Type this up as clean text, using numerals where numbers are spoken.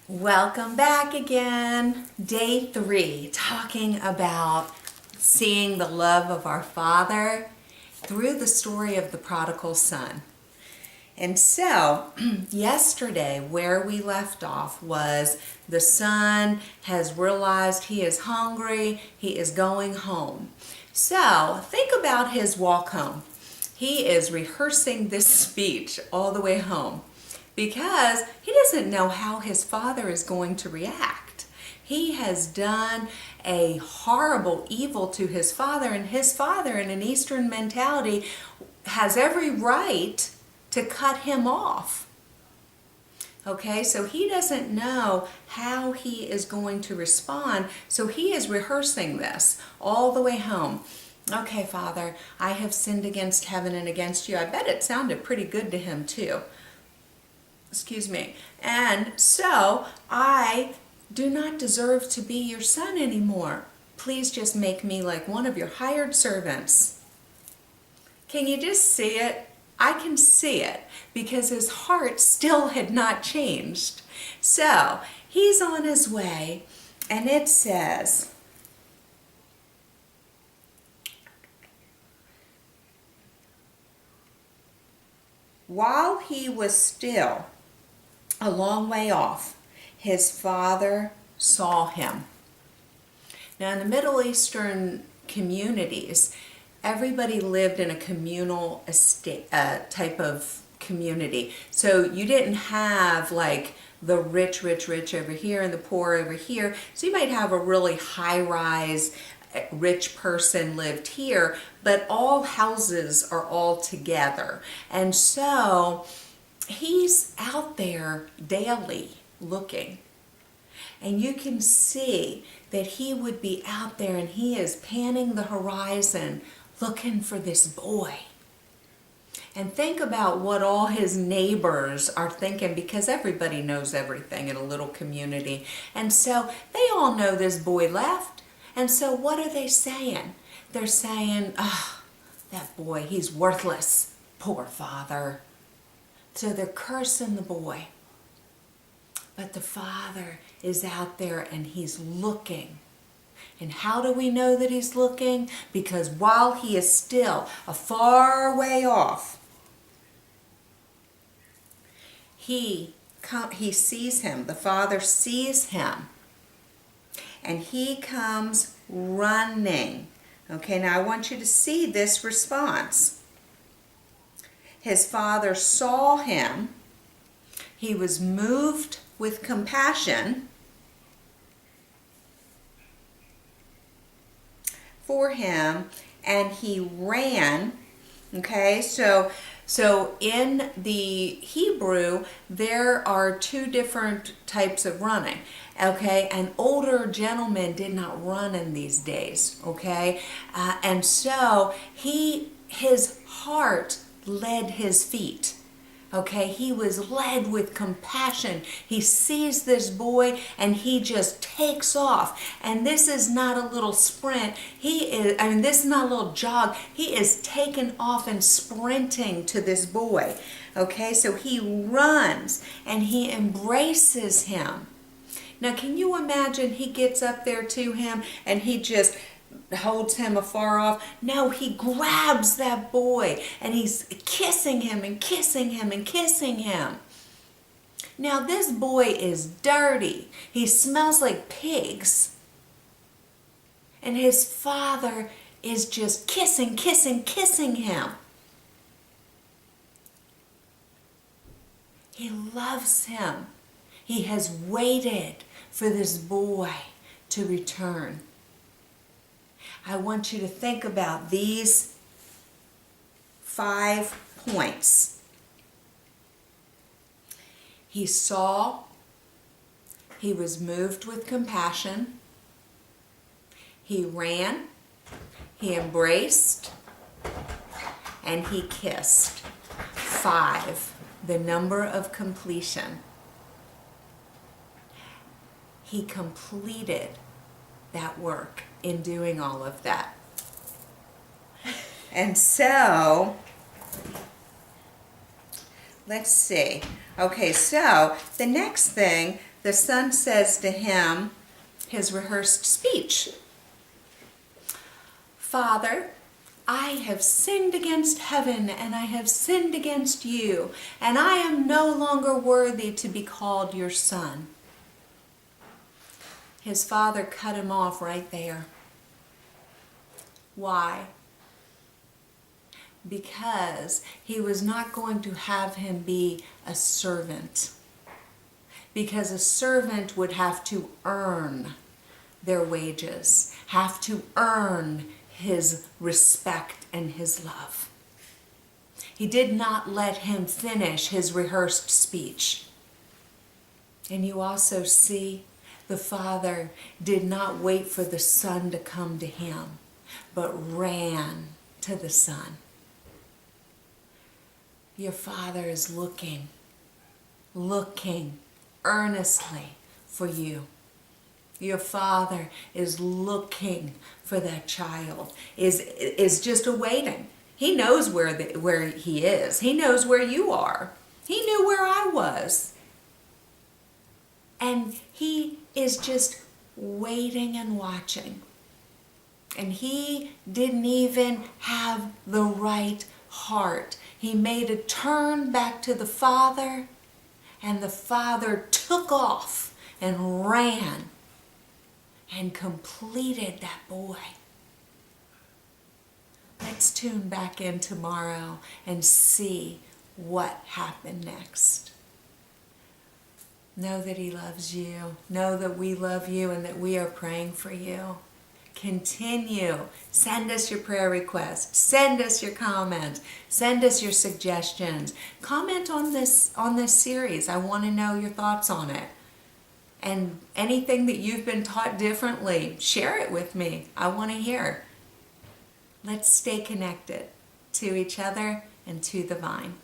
Welcome back again. Day 3, talking about seeing the love of our Father through the story of the prodigal son. And so, yesterday, where we left off was the son has realized he is hungry, he is going home. So, think about his walk home. He is rehearsing this speech all the way home, because he doesn't know how his father is going to react. He has done a horrible evil to his father, and his father, in an Eastern mentality, has every right to cut him off. Okay, so he doesn't know how he is going to respond, so he is rehearsing this all the way home. Okay, Father, I have sinned against heaven and against you. I bet it sounded pretty good to him too. Excuse me. And so I do not deserve to be your son anymore. Please just make me like one of your hired servants. Can you just see it? I can see it because his heart still had not changed. So he's on his way, and it says, while he was still a long way off, his father saw him. Now, in the Middle Eastern communities, everybody lived in a communal estate, type of community. So you didn't have like the rich over here and the poor over here. So you might have a really high-rise rich person lived here, but all houses are all together. And so he's out there daily looking. And you can see that he would be out there and he is panning the horizon looking for this boy. And think about what all his neighbors are thinking, because everybody knows everything in a little community. And so they all know this boy left. And so what are they saying? They're saying, oh, that boy, he's worthless. Poor father. So they're cursing the boy. But the father is out there and he's looking. And how do we know that he's looking? Because while he is still a far way off, he sees him. The father sees him. And he comes running. Okay, now I want you to see this response. His father saw him. He was moved with compassion for him, and he ran. Okay, so in the Hebrew, there are two different types of running. Okay, and older gentlemen did not run in these days. Okay, and so his heart led his feet. Okay, he was led with compassion. He sees this boy and he just takes off. And this is not a little sprint. This is not a little jog. He is taking off and sprinting to this boy. Okay, so he runs and he embraces him. Now, can you imagine he gets up there to him and he just holds him afar off? No, he grabs that boy and he's kissing him and kissing him and kissing him. Now, this boy is dirty. He smells like pigs. And his father is just kissing him. He loves him. He has waited for this boy to return. I want you to think about these 5 points. He saw, he was moved with compassion, he ran, he embraced, and he kissed. 5, the number of completion. He completed that work in doing all of that. And so, let's see. Okay, so the next thing the son says to him his rehearsed speech. Father, I have sinned against heaven, and I have sinned against you, and I am no longer worthy to be called your son. His father cut him off right there. Why? Because he was not going to have him be a servant. Because a servant would have to earn their wages, have to earn his respect and his love. He did not let him finish his rehearsed speech. And you also see the father did not wait for the son to come to him, but ran to the son. Your father is looking earnestly for you. Your father is looking for that child, is just awaiting. He knows where he is. He knows where you are. He knew where I was. And he is just waiting and watching. And he didn't even have the right heart. He made a turn back to the father, and the father took off and ran and completed that boy. Let's tune back in tomorrow and see what happened next. Know that he loves you. Know that we love you and that we are praying for you. Continue. Send us your prayer requests. Send us your comments. Send us your suggestions. Comment on this series. I want to know your thoughts on it. And anything that you've been taught differently, share it with me. I want to hear. Let's stay connected to each other and to the vine.